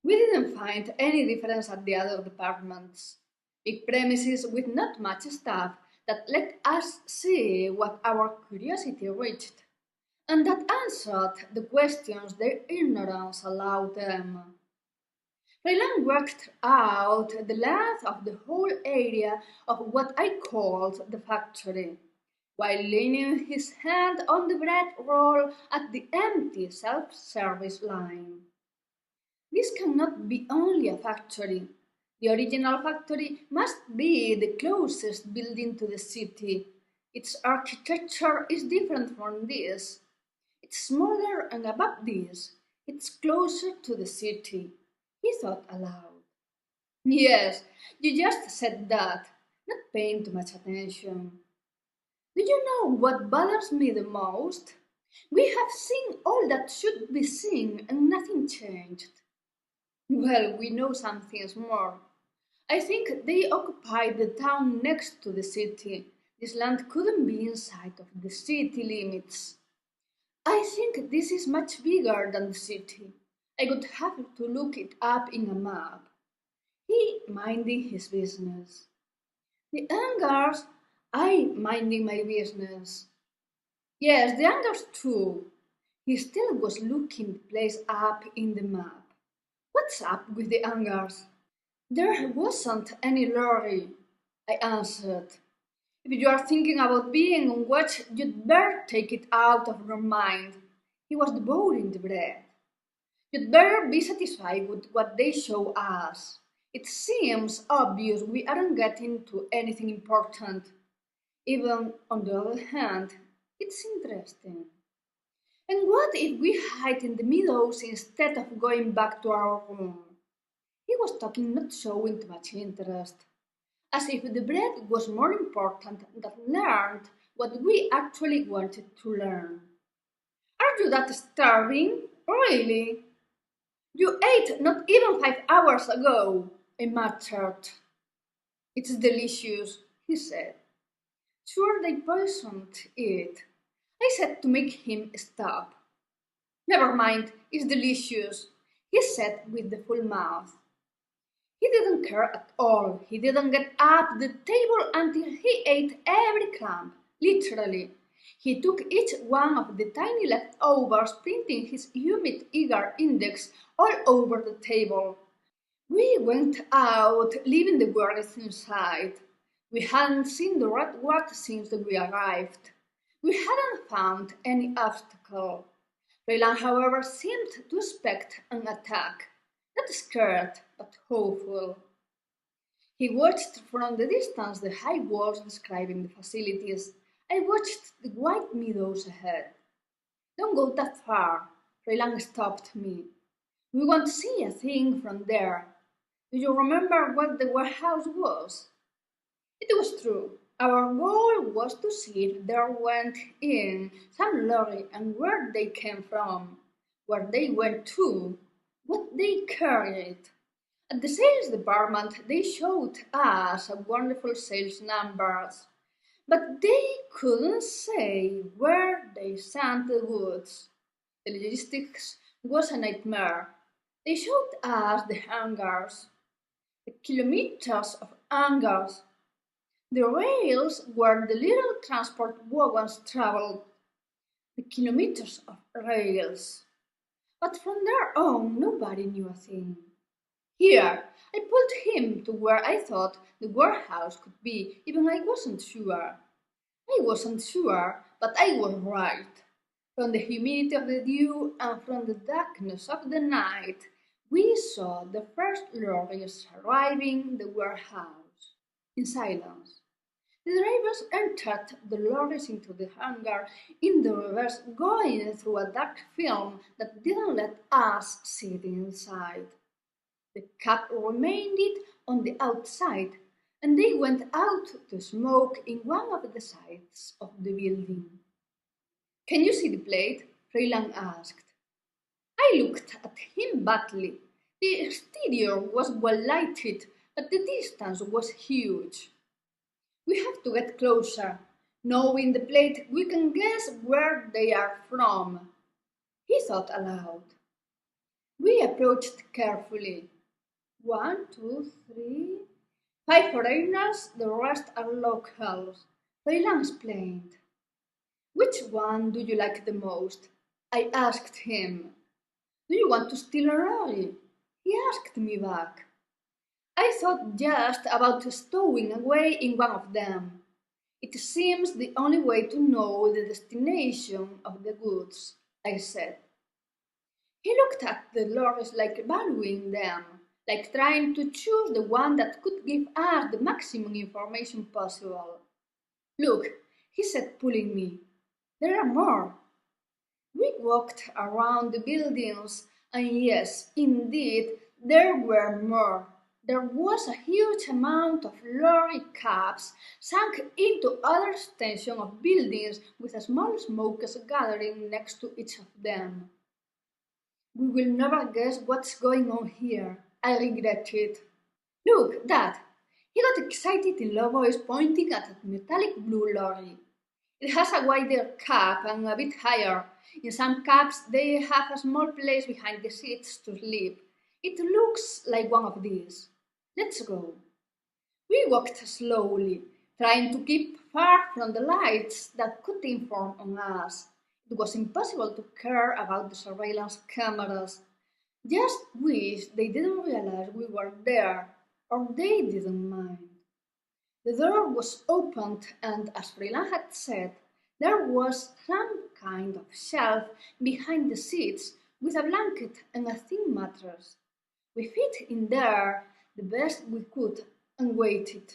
We didn't find any difference at the other departments. Big premises with not much staff that let us see what our curiosity reached, and that answered the questions their ignorance allowed them. Raylan worked out the length of the whole area of what I called the factory, while leaning his hand on the bread roll at the empty self-service line. This cannot be only a factory. The original factory must be the closest building to the city. Its architecture is different from this. It's smaller and above this, it's closer to the city, he thought aloud. Yes, you just said that, not paying too much attention. Do you know what bothers me the most? We have seen all that should be seen and nothing changed. Well, we know some things more. I think they occupied the town next to the city. This land couldn't be inside of the city limits. I think this is much bigger than the city. I would have to look it up in a map. He minding his business. The hangars, I minding my business. Yes, the hangars too. He still was looking the place up in the map. What's up with the hangars? There wasn't any lorry, I answered. If you are thinking about being on watch, you'd better take it out of your mind. He was devouring the bread. You'd better be satisfied with what they show us. It seems obvious we aren't getting to anything important. Even on the other hand, it's interesting. And what if we hide in the meadows instead of going back to our room? He was talking, not showing too much interest, as if the bread was more important than learned what we actually wanted to learn. Are you that starving? Really? You ate not even 5 hours ago, I muttered. It's delicious, he said. Sure, they poisoned it. I said to make him stop. Never mind, it's delicious, he said with the full mouth. He didn't care at all. He didn't get up the table until he ate every crumb, literally. He took each one of the tiny leftovers, printing his humid, eager index all over the table. We went out, leaving the birds inside. We hadn't seen the red word since we arrived. We hadn't found any obstacle. Raylan, however, seemed to expect an attack. Not scared, but hopeful. He watched from the distance the high walls describing the facilities. I watched the white meadows ahead. Don't go that far, Raylan stopped me. We won't see a thing from there. Do you remember what the warehouse was? It was true. Our goal was to see if there went in some lorry and where they came from, where they went to, what they carried. At the sales department, they showed us wonderful sales numbers, but they couldn't say where they sent the goods. The logistics was a nightmare. They showed us the hangars, the kilometers of hangars, the rails where the little transport wagons traveled, the kilometers of rails. But from there on, nobody knew a thing. Here, I pulled him to where I thought the warehouse could be, even I wasn't sure. I wasn't sure, but I was right. From the humidity of the dew and from the darkness of the night, we saw the first lorries arriving the warehouse. In silence, the drivers entered the lorries into the hangar in the reverse, going through a dark film that didn't let us see the inside. The cab remained on the outside, and they went out to smoke in one of the sides of the building. Can you see the plate? Raylan asked. I looked at him badly. The exterior was well lighted, but the distance was huge. We have to get closer. Knowing the plate, we can guess where they are from. He thought aloud. We approached carefully. 1, 2, 3. 5 foreigners, the rest are locals. Freeland explained. Which one do you like the most? I asked him. Do you want to steal a lorry? He asked me back. I thought just about stowing away in one of them. It seems the only way to know the destination of the goods, I said. He looked at the lorries like valuing them, like trying to choose the one that could give us the maximum information possible. Look, he said, pulling me. There are more. We walked around the buildings, and yes, indeed, there were more. There was a huge amount of lorry cabs sunk into other extensions of buildings with a small smoke gathering next to each of them. We will never guess what's going on here, I regretted. Look, Dad! He got excited in low voice, pointing at a metallic blue lorry. It has a wider cab and a bit higher. In some cabs, they have a small place behind the seats to sleep. It looks like one of these. Let's go. We walked slowly, trying to keep far from the lights that could inform on us. It was impossible to care about the surveillance cameras. Just wish they didn't realize we were there, or they didn't mind. The door was opened, and as Freeland had said, there was some kind of shelf behind the seats with a blanket and a thin mattress. We fit in there the best we could and waited.